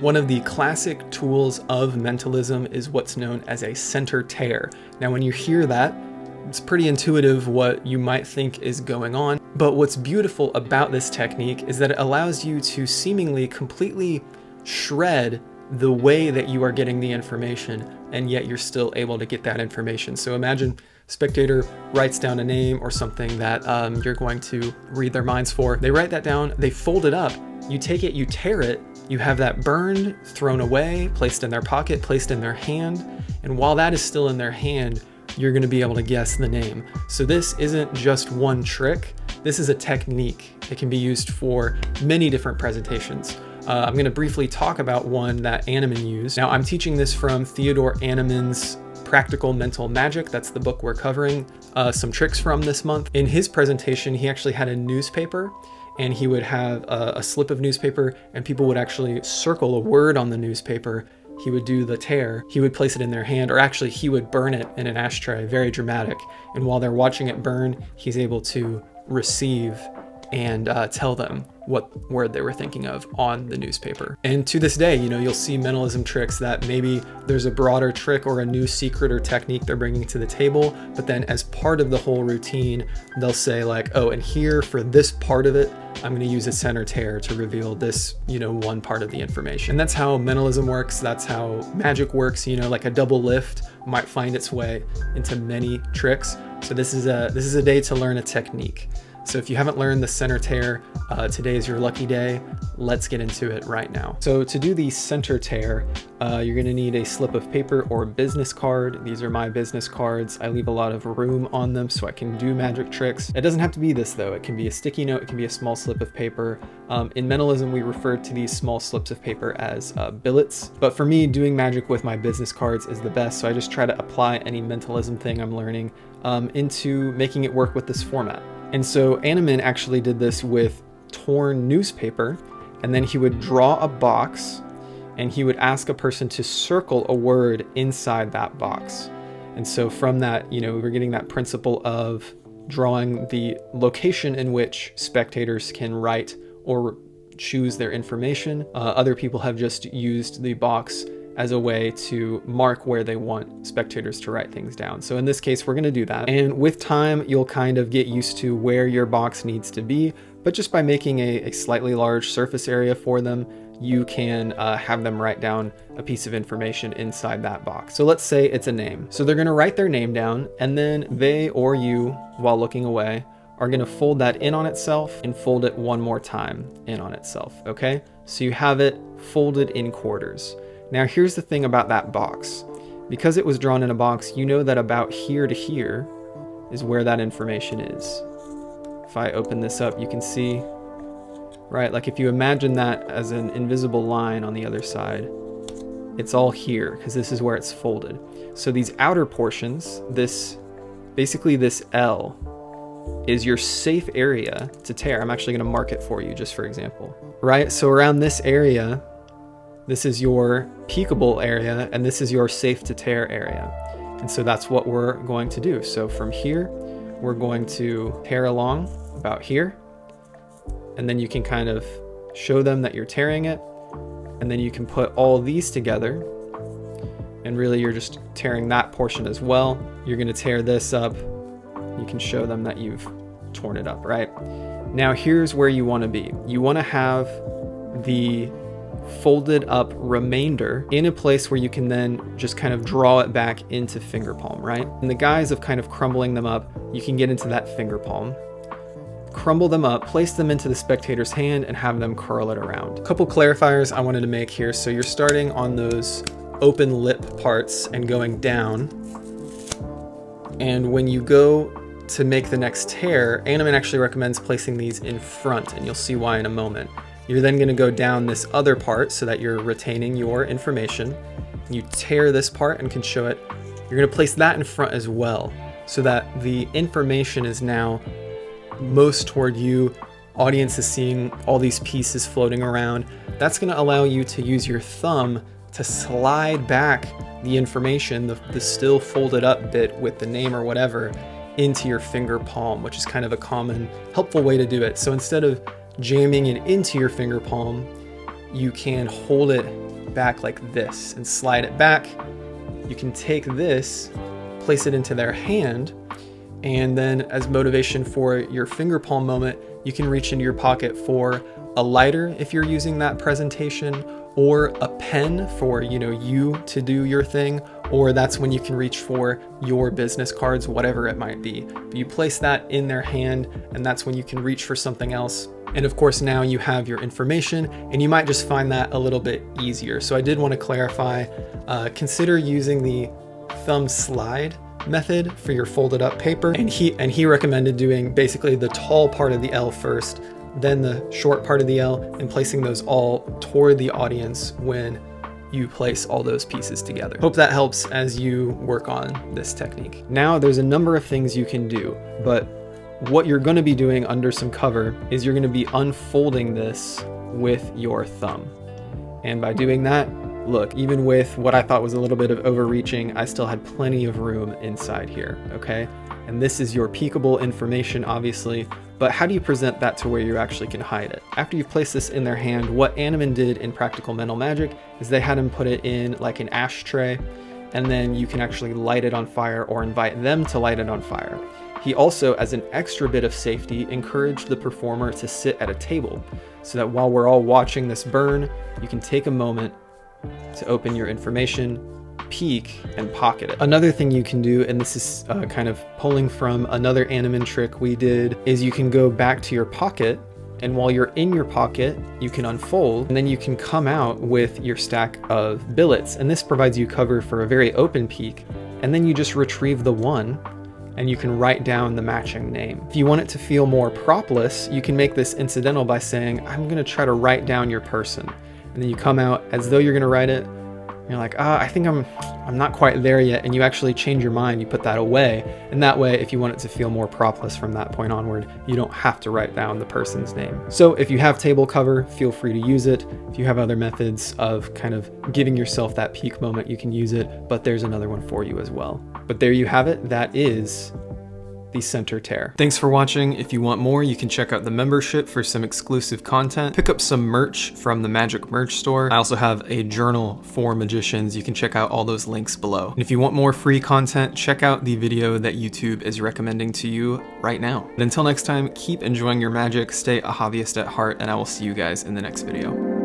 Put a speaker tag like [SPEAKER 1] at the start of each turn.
[SPEAKER 1] One of the classic tools of mentalism is what's known as a center tear. Now, when you hear that, it's pretty intuitive what you might think is going on. But what's beautiful about this technique is that it allows you to seemingly completely shred the way that you are getting the information, and yet you're still able to get that information. So imagine spectator writes down a name or something that you're going to read their minds for. They write that down, they fold it up, you take it, you tear it, you have that burned, thrown away, placed in their pocket, placed in their hand, and while that is still in their hand, you're going to be able to guess the name. So this isn't just one trick, this is a technique. It can be used for many different presentations. I'm going to briefly talk about one that Anneman used. Now, I'm teaching this from Theodore Anneman's Practical Mental Magic. That's the book we're covering some tricks from this month. In his presentation, he actually had a newspaper, and he would have a slip of newspaper, and people would actually circle a word on the newspaper. He would do the tear, he would place it in their hand, or actually he would burn it in an ashtray, very dramatic. And while they're watching it burn, he's able to receive and tell them what word they were thinking of on the newspaper. And to this day, you know, you'll see mentalism tricks that maybe there's a broader trick or a new secret or technique they're bringing to the table, but then as part of the whole routine, they'll say like, oh, and here for this part of it, I'm going to use a center tear to reveal this, you know, one part of the information. And that's how mentalism works. That's how magic works. You know, like a double lift might find its way into many tricks. So this is a day to learn a technique. So if you haven't learned the center tear, today is your lucky day. Let's get into it right now. So to do the center tear, you're gonna need a slip of paper or business card. These are my business cards. I leave a lot of room on them so I can do magic tricks. It doesn't have to be this though. It can be a sticky note, it can be a small slip of paper. In mentalism, we refer to these small slips of paper as billets. But for me, doing magic with my business cards is the best. So I just try to apply any mentalism thing I'm learning into making it work with this format. And so Anneman actually did this with torn newspaper, and then he would draw a box and he would ask a person to circle a word inside that box. And so from that, you know, we're getting that principle of drawing the location in which spectators can write or choose their information. Other people have just used the box as a way to mark where they want spectators to write things down. So in this case, we're gonna do that. And with time, you'll kind of get used to where your box needs to be, but just by making a slightly large surface area for them, you can have them write down a piece of information inside that box. So let's say it's a name. So they're gonna write their name down, and then they or you, while looking away, are gonna fold that in on itself and fold it one more time in on itself, okay? So you have it folded in quarters. Now here's the thing about that box. Because it was drawn in a box, you know that about here to here is where that information is. If I open this up, you can see, right, like if you imagine that as an invisible line on the other side, it's all here because this is where it's folded. So these outer portions, basically this L, is your safe area to tear. I'm actually gonna mark it for you just for example, right? So around this area, this is your peekable area, and this is your safe to tear area. And so that's what we're going to do. So from here, we're going to tear along about here, and then you can kind of show them that you're tearing it, and then you can put all these together, and really you're just tearing that portion as well. You're gonna tear this up. You can show them that you've torn it up, right? Now here's where you wanna be. You wanna have the folded up remainder in a place where you can then just kind of draw it back into finger palm, right? In the guise of kind of crumbling them up, you can get into that finger palm, crumble them up, place them into the spectator's hand, and have them curl it around. A couple clarifiers I wanted to make here. So you're starting on those open lip parts and going down. And when you go to make the next tear, Anneman actually recommends placing these in front, and you'll see why in a moment. You're then going to go down this other part so that you're retaining your information. You tear this part and can show it. You're going to place that in front as well so that the information is now most toward you. Audience is seeing all these pieces floating around. That's going to allow you to use your thumb to slide back the information, the still folded up bit with the name or whatever, into your finger palm, which is kind of a common, helpful way to do it. So instead of jamming it into your finger palm, you can hold it back like this and slide it back. You can take this, place it into their hand, and then as motivation for your finger palm moment, you can reach into your pocket for a lighter if you're using that presentation, or a pen for, you to do your thing, or that's when you can reach for your business cards, whatever it might be. But you place that in their hand, and that's when you can reach for something else. And of course, now you have your information, and you might just find that a little bit easier. So I did want to clarify, consider using the thumb slide method for your folded up paper. And he recommended doing basically the tall part of the L first, then the short part of the L, and placing those all toward the audience when you place all those pieces together. Hope that helps as you work on this technique. Now there's a number of things you can do, but what you're going to be doing under some cover is you're going to be unfolding this with your thumb. And by doing that, look, even with what I thought was a little bit of overreaching, I still had plenty of room inside here, okay? And this is your peekable information, obviously, but how do you present that to where you actually can hide it? After you've placed this in their hand, what Animan did in Practical Mental Magic is they had him put it in like an ashtray, and then you can actually light it on fire or invite them to light it on fire. He also, as an extra bit of safety, encouraged the performer to sit at a table so that while we're all watching this burn, you can take a moment to open your information, peek, and pocket it. Another thing you can do, and this is kind of pulling from another Animan trick we did, is you can go back to your pocket, and while you're in your pocket, you can unfold, and then you can come out with your stack of billets, and this provides you cover for a very open peek, and then you just retrieve the one, and you can write down the matching name. If you want it to feel more propless, you can make this incidental by saying, I'm gonna try to write down your person. And then you come out as though you're gonna write it. You're like, I think I'm not quite there yet. And you actually change your mind, you put that away. And that way, if you want it to feel more propless from that point onward, you don't have to write down the person's name. So if you have table cover, feel free to use it. If you have other methods of kind of giving yourself that peak moment, you can use it, but there's another one for you as well. But there you have it. That is the center tear. Thanks for watching. If you want more, you can check out the membership for some exclusive content. Pick up some merch from the Magic merch store. I also have a journal for magicians. You can check out all those links below. And if you want more free content, check out the video that YouTube is recommending to you right now. And until next time, keep enjoying your magic, stay a hobbyist at heart, and I will see you guys in the next video.